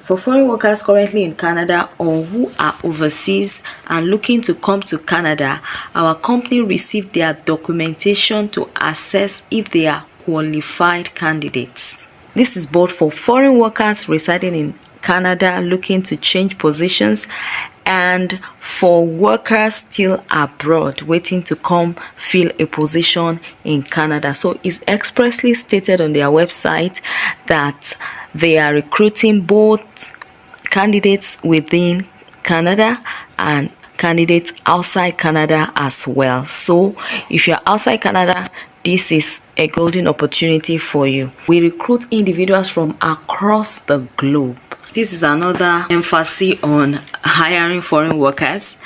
For foreign workers currently in Canada or who are overseas and looking to come to Canada, our company received their documentation to assess if they are qualified candidates. This is both for foreign workers residing in Canada looking to change positions and for workers still abroad waiting to come fill a position in Canada. So it's expressly stated on their website that they are recruiting both candidates within Canada and candidates outside Canada as well. So if you're outside Canada, this is a golden opportunity for you. We recruit individuals from across the globe. This is another emphasis on hiring foreign workers.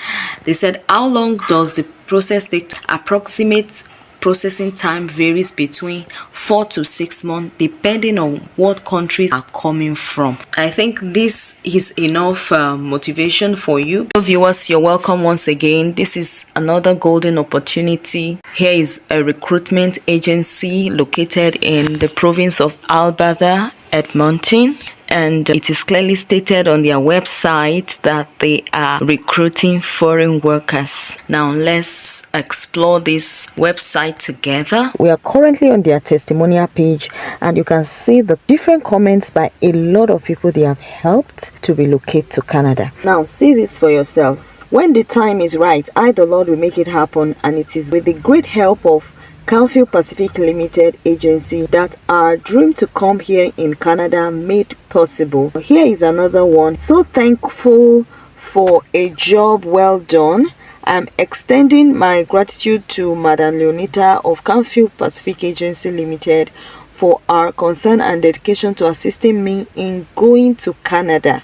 They said, how long does the process take? Approximate processing time varies between 4 to 6 months depending on what countries are coming from. I think this is enough motivation for you. Viewers, you're welcome once again. This is another golden opportunity. Here is a recruitment agency located in the province of Alberta, Edmonton. And it is clearly stated on their website that they are recruiting foreign workers. Now let's explore this website together. We are currently on their testimonial page and you can see the different comments by a lot of people they have helped to relocate to Canada. Now see this for yourself. When the time is right, I, the Lord, will make it happen, and it is with the great help of Canfield Pacific Limited agency that our dream to come here in Canada made possible. Here is another one. So thankful for a job well done. I'm extending my gratitude to Madam Leonita of Canfield Pacific Agency Limited for our concern and dedication to assisting me in going to Canada.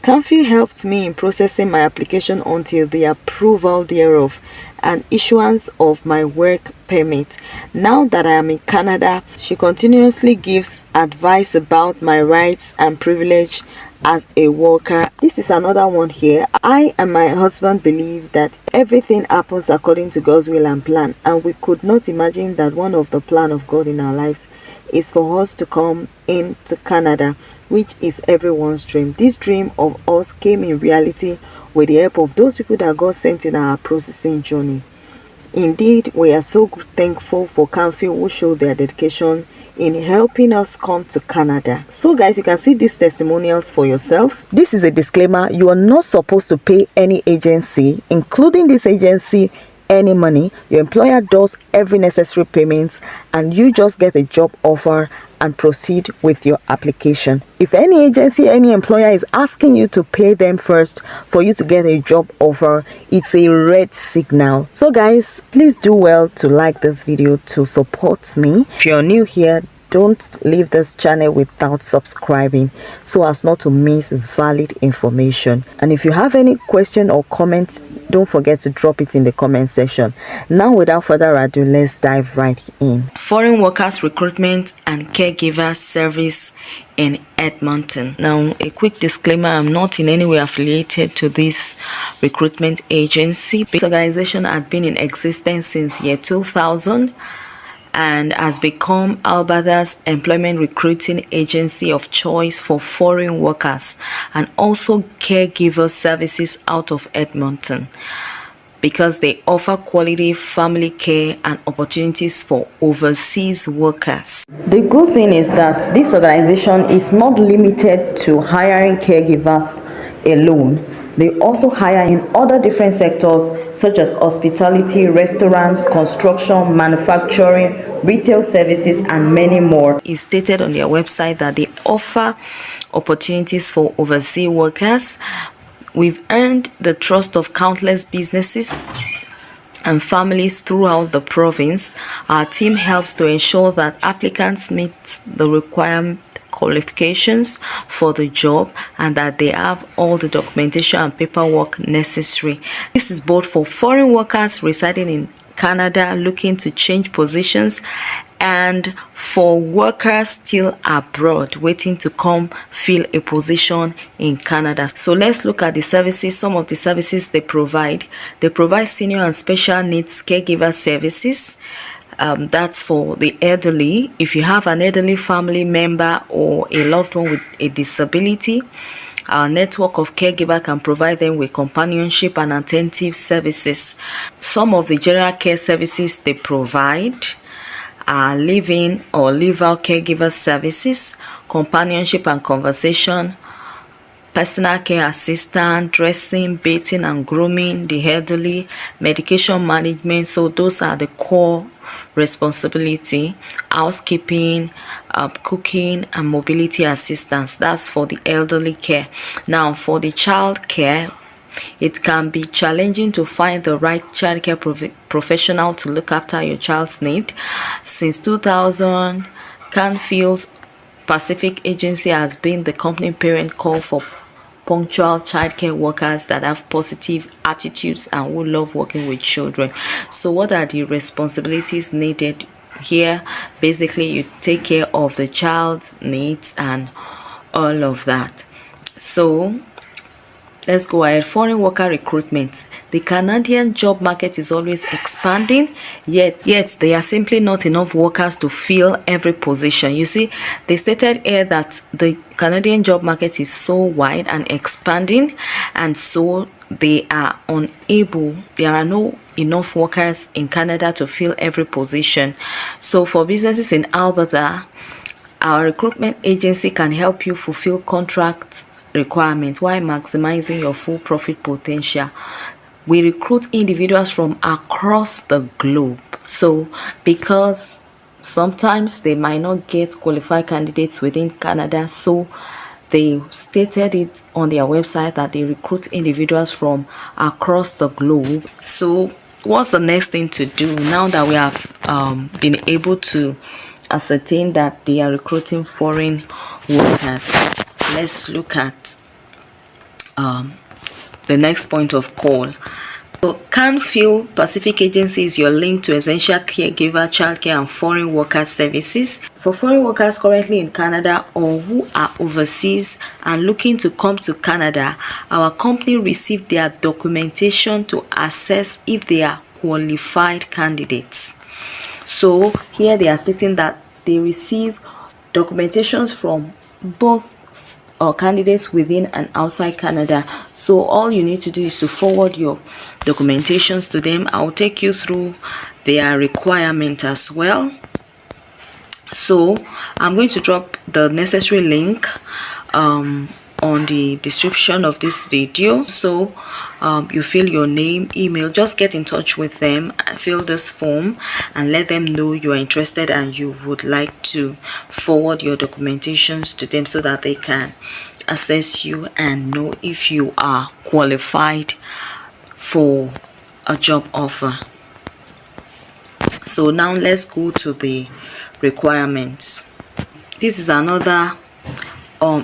Canfield helped me in processing my application until the approval thereof and issuance of my work permit. Now that I am in Canada, she continuously gives advice about my rights and privilege as a worker. This is another one here. I and my husband believe that everything happens according to God's will and plan, and we could not imagine that one of the plan of God in our lives is for us to come into Canada, which is everyone's dream. This dream of us came in reality with the help of those people that God sent in our processing journey. Indeed, we are so thankful for Canfield who showed their dedication in helping us come to Canada. So guys, you can see these testimonials for yourself. This is a disclaimer. You are not supposed to pay any agency, including this agency, any money. Your employer does every necessary payments and you just get a job offer and proceed with your application. If any agency, any employer is asking you to pay them first for you to get a job offer, it's a red signal. So guys, please do well to like this video to support me. If you're new here, don't leave this channel without subscribing so as not to miss valid information. And if you have any question or comment, don't forget to drop it in the comment section. Now without further ado, let's dive right in. Foreign workers recruitment and caregiver service in Edmonton. Now a quick disclaimer, I'm not in any way affiliated to this recruitment agency. This organization had been in existence since year 2000 and has become Alberta's employment recruiting agency of choice for foreign workers and also caregiver services out of Edmonton, because they offer quality family care and opportunities for overseas workers. The good thing is that this organization is not limited to hiring caregivers alone. They also hire in other different sectors such as hospitality, restaurants, construction, manufacturing, retail services, and many more. It's stated on their website that they offer opportunities for overseas workers. We've earned the trust of countless businesses and families throughout the province. Our team helps to ensure that applicants meet the requirement qualifications for the job and that they have all the documentation and paperwork necessary. This is both for foreign workers residing in Canada looking to change positions and for workers still abroad waiting to come fill a position in Canada. So let's look at the services, some of the services they provide. They provide senior and special needs caregiver services, That's for the elderly. If you have an elderly family member or a loved one with a disability, our network of caregiver can provide them with companionship and attentive services. Some of the general care services they provide are live-in or live-out caregiver services, companionship and conversation, personal care assistant, dressing, bathing and grooming the elderly, medication management. So those are the core responsibility. Housekeeping, cooking and mobility assistance. That's for the elderly care. Now for the child care, it can be challenging to find the right childcare professional to look after your child's need. Since 2000, Canfield's Pacific Agency has been the company parent call for punctual childcare workers that have positive attitudes and who love working with children. So what are the responsibilities needed here? Basically, you take care of the child's needs and all of that. So let's go ahead. Foreign worker recruitment. The Canadian job market is always expanding, yet there are simply not enough workers to fill every position. You see, they stated here that the Canadian job market is so wide and expanding, and so they are unable, there are no enough workers in Canada to fill every position. So for businesses in Alberta, our recruitment agency can help you fulfill contract requirements while maximizing your full profit potential. We recruit individuals from across the globe. So because sometimes they might not get qualified candidates within Canada, so they stated it on their website that they recruit individuals from across the globe. So what's the next thing to do now that we have been able to ascertain that they are recruiting foreign workers? Let's look at the next point of call. So Canfield Pacific Agency is your link to essential caregiver, childcare and foreign worker services. For foreign workers currently in Canada or who are overseas and looking to come to Canada, our company received their documentation to assess if they are qualified candidates. So here they are stating that they receive documentations from both candidates within and outside Canada. So all you need to do is to forward your documentations to them. I'll take you through their requirement as well. So I'm going to drop the necessary link on the description of this video. So you fill your name, email, just get in touch with them, fill this form and let them know you are interested and you would like to forward your documentations to them so that they can assess you and know if you are qualified for a job offer. So now let's go to the requirements. This is another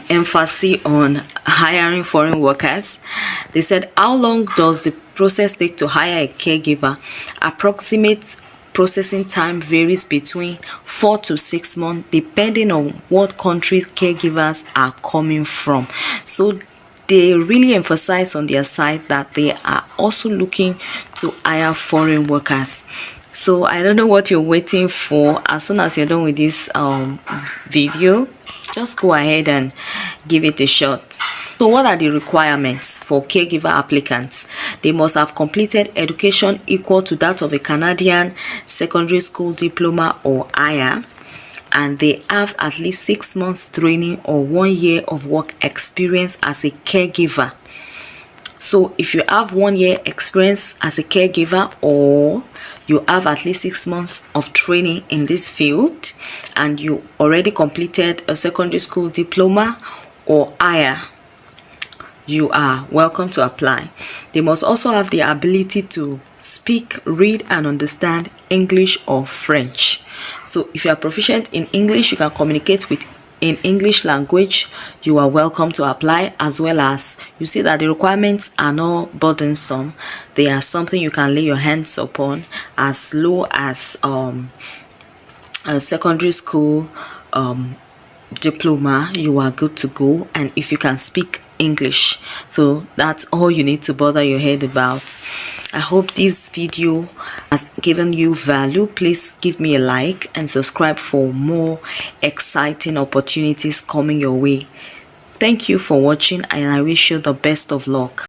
emphasis on hiring foreign workers. They said, how long does the process take to hire a caregiver? Approximate processing time varies between 4 to 6 months depending on what country caregivers are coming from. So they really emphasize on their side that they are also looking to hire foreign workers. So I don't know what you're waiting for. As soon as you're done with this video, just go ahead and give it a shot. So what are the requirements for caregiver applicants? They must have completed education equal to that of a Canadian secondary school diploma or higher, and they have at least 6 months training or 1 year of work experience as a caregiver. So if you have 1 year experience as a caregiver or you have at least 6 months of training in this field and you already completed a secondary school diploma or higher, you are welcome to apply. They must also have the ability to speak, read and understand English or French. So if you are proficient in English, you can communicate in English language, you are welcome to apply. As well as you see that the requirements are not burdensome. They are something you can lay your hands upon. As low as a secondary school diploma, you are good to go. And if you can speak English. So that's all you need to bother your head about. I hope this video has given you value. Please give me a like and subscribe for more exciting opportunities coming your way. Thank you for watching, and I wish you the best of luck.